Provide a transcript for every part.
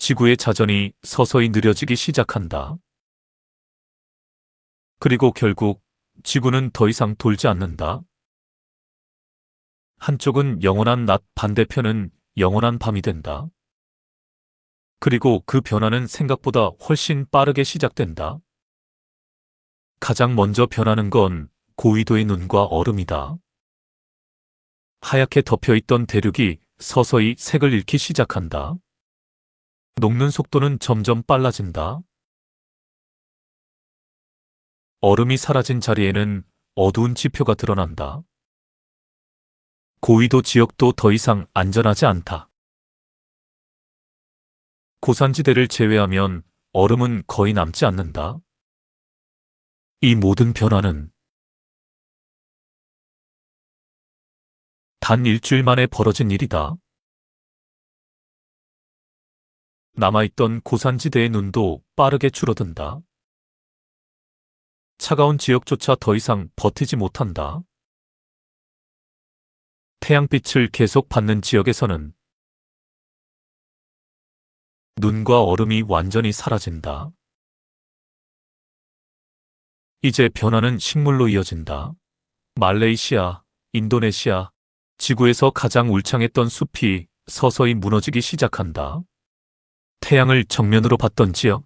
지구의 자전이 서서히 느려지기 시작한다. 그리고 결국 지구는 더 이상 돌지 않는다. 한쪽은 영원한 낮, 반대편은 영원한 밤이 된다. 그리고 그 변화는 생각보다 훨씬 빠르게 시작된다. 가장 먼저 변하는 건 고위도의 눈과 얼음이다. 하얗게 덮여있던 대륙이 서서히 색을 잃기 시작한다. 녹는 속도는 점점 빨라진다. 얼음이 사라진 자리에는 어두운 지표가 드러난다. 고위도 지역도 더 이상 안전하지 않다. 고산지대를 제외하면 얼음은 거의 남지 않는다. 이 모든 변화는 단 일주일 만에 벌어진 일이다. 남아있던 고산지대의 눈도 빠르게 줄어든다. 차가운 지역조차 더 이상 버티지 못한다. 태양빛을 계속 받는 지역에서는 눈과 얼음이 완전히 사라진다. 이제 변화는 식물로 이어진다. 말레이시아, 인도네시아, 지구에서 가장 울창했던 숲이 서서히 무너지기 시작한다. 태양을 정면으로 받던 지역.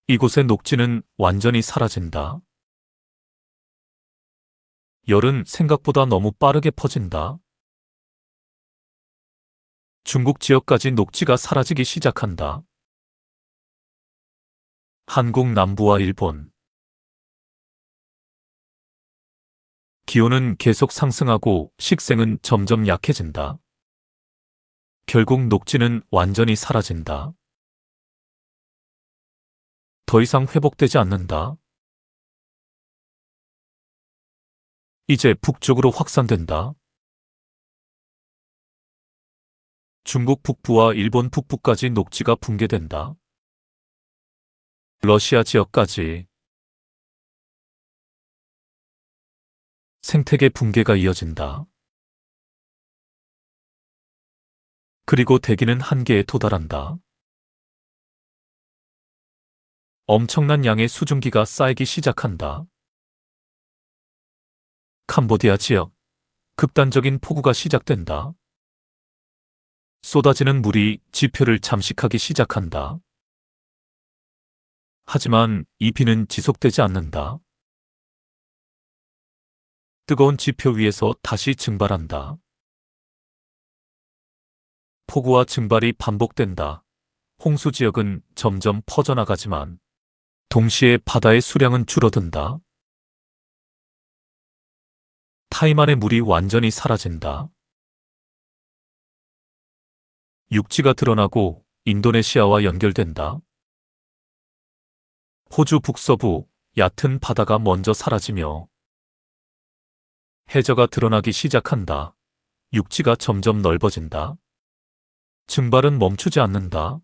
이곳의 녹지는 완전히 사라진다. 열은 생각보다 너무 빠르게 퍼진다. 중국 지역까지 녹지가 사라지기 시작한다. 한국 남부와 일본. 기온은 계속 상승하고 식생은 점점 약해진다. 결국 녹지는 완전히 사라진다. 더 이상 회복되지 않는다. 이제 북쪽으로 확산된다. 중국 북부와 일본 북부까지 녹지가 붕괴된다. 러시아 지역까지. 생태계 붕괴가 이어진다. 그리고 대기는 한계에 도달한다. 엄청난 양의 수증기가 쌓이기 시작한다. 캄보디아 지역. 극단적인 폭우가 시작된다. 쏟아지는 물이 지표를 잠식하기 시작한다. 하지만 이 비는 지속되지 않는다. 뜨거운 지표 위에서 다시 증발한다. 폭우와 증발이 반복된다. 홍수 지역은 점점 퍼져나가지만 동시에 바다의 수량은 줄어든다. 타이만의 물이 완전히 사라진다. 육지가 드러나고 인도네시아와 연결된다. 호주 북서부 얕은 바다가 먼저 사라지며 해저가 드러나기 시작한다. 육지가 점점 넓어진다. 증발은 멈추지 않는다.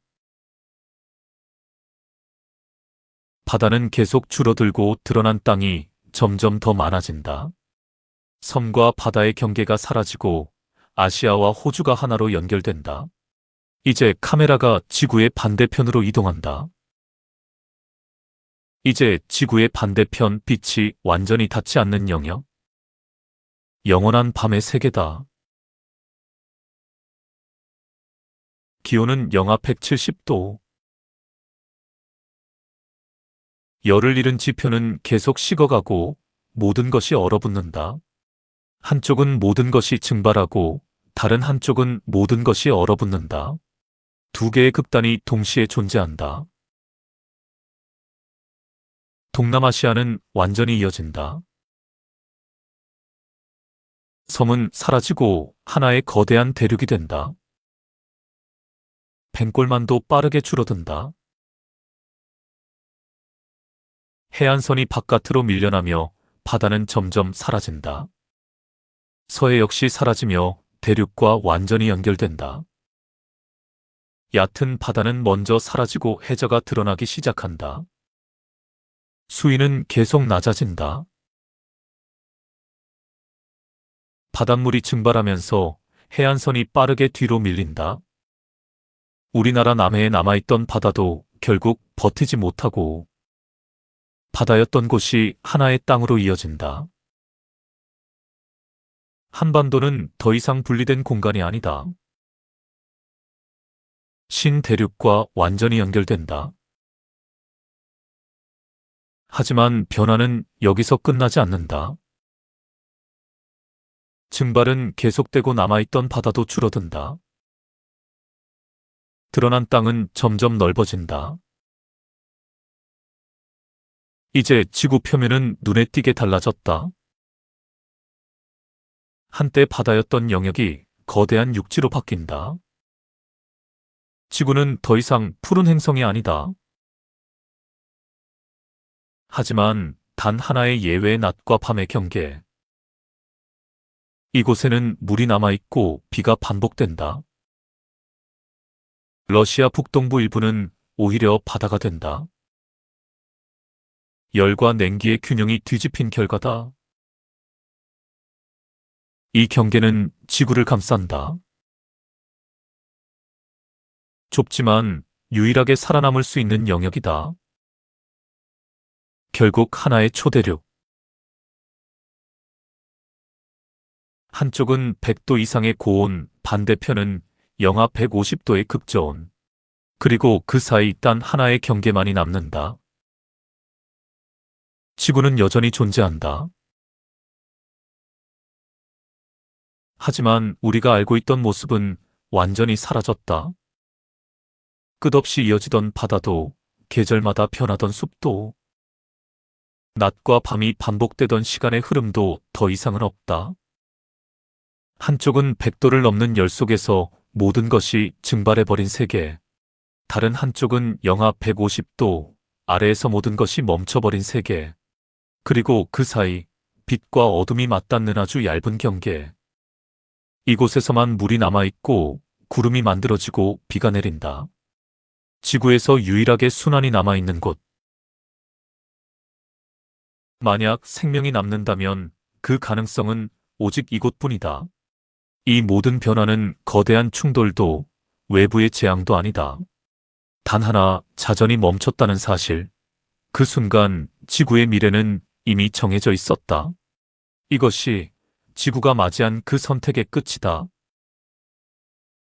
바다는 계속 줄어들고 드러난 땅이 점점 더 많아진다. 섬과 바다의 경계가 사라지고 아시아와 호주가 하나로 연결된다. 이제 카메라가 지구의 반대편으로 이동한다. 이제 지구의 반대편 빛이 완전히 닿지 않는 영역. 영원한 밤의 세계다. 기온은 영하 170도. 열을 잃은 지표는 계속 식어가고 모든 것이 얼어붙는다. 한쪽은 모든 것이 증발하고 다른 한쪽은 모든 것이 얼어붙는다. 두 개의 극단이 동시에 존재한다. 동남아시아는 완전히 이어진다. 섬은 사라지고 하나의 거대한 대륙이 된다. 뱅골만도 빠르게 줄어든다. 해안선이 바깥으로 밀려나며 바다는 점점 사라진다. 서해 역시 사라지며 대륙과 완전히 연결된다. 얕은 바다는 먼저 사라지고 해저가 드러나기 시작한다. 수위는 계속 낮아진다. 바닷물이 증발하면서 해안선이 빠르게 뒤로 밀린다. 우리나라 남해에 남아있던 바다도 결국 버티지 못하고 바다였던 곳이 하나의 땅으로 이어진다. 한반도는 더 이상 분리된 공간이 아니다. 신대륙과 완전히 연결된다. 하지만 변화는 여기서 끝나지 않는다. 증발은 계속되고 남아있던 바다도 줄어든다. 드러난 땅은 점점 넓어진다. 이제 지구 표면은 눈에 띄게 달라졌다. 한때 바다였던 영역이 거대한 육지로 바뀐다. 지구는 더 이상 푸른 행성이 아니다. 하지만 단 하나의 예외의 낮과 밤의 경계. 이곳에는 물이 남아있고 비가 반복된다. 러시아 북동부 일부는 오히려 바다가 된다. 열과 냉기의 균형이 뒤집힌 결과다. 이 경계는 지구를 감싼다. 좁지만 유일하게 살아남을 수 있는 영역이다. 결국 하나의 초대륙. 한쪽은 100도 이상의 고온, 반대편은 영하 150도의 극저온. 그리고 그 사이 단 하나의 경계만이 남는다. 지구는 여전히 존재한다. 하지만 우리가 알고 있던 모습은 완전히 사라졌다. 끝없이 이어지던 바다도, 계절마다 변하던 숲도, 낮과 밤이 반복되던 시간의 흐름도 더 이상은 없다. 한쪽은 100도를 넘는 열 속에서 모든 것이 증발해버린 세계. 다른 한쪽은 영하 150도 아래에서 모든 것이 멈춰버린 세계. 그리고 그 사이 빛과 어둠이 맞닿는 아주 얇은 경계. 이곳에서만 물이 남아있고 구름이 만들어지고 비가 내린다. 지구에서 유일하게 순환이 남아있는 곳. 만약 생명이 남는다면 그 가능성은 오직 이곳뿐이다. 이 모든 변화는 거대한 충돌도 외부의 재앙도 아니다. 단 하나 자전이 멈췄다는 사실. 그 순간 지구의 미래는 이미 정해져 있었다. 이것이 지구가 맞이한 그 선택의 끝이다.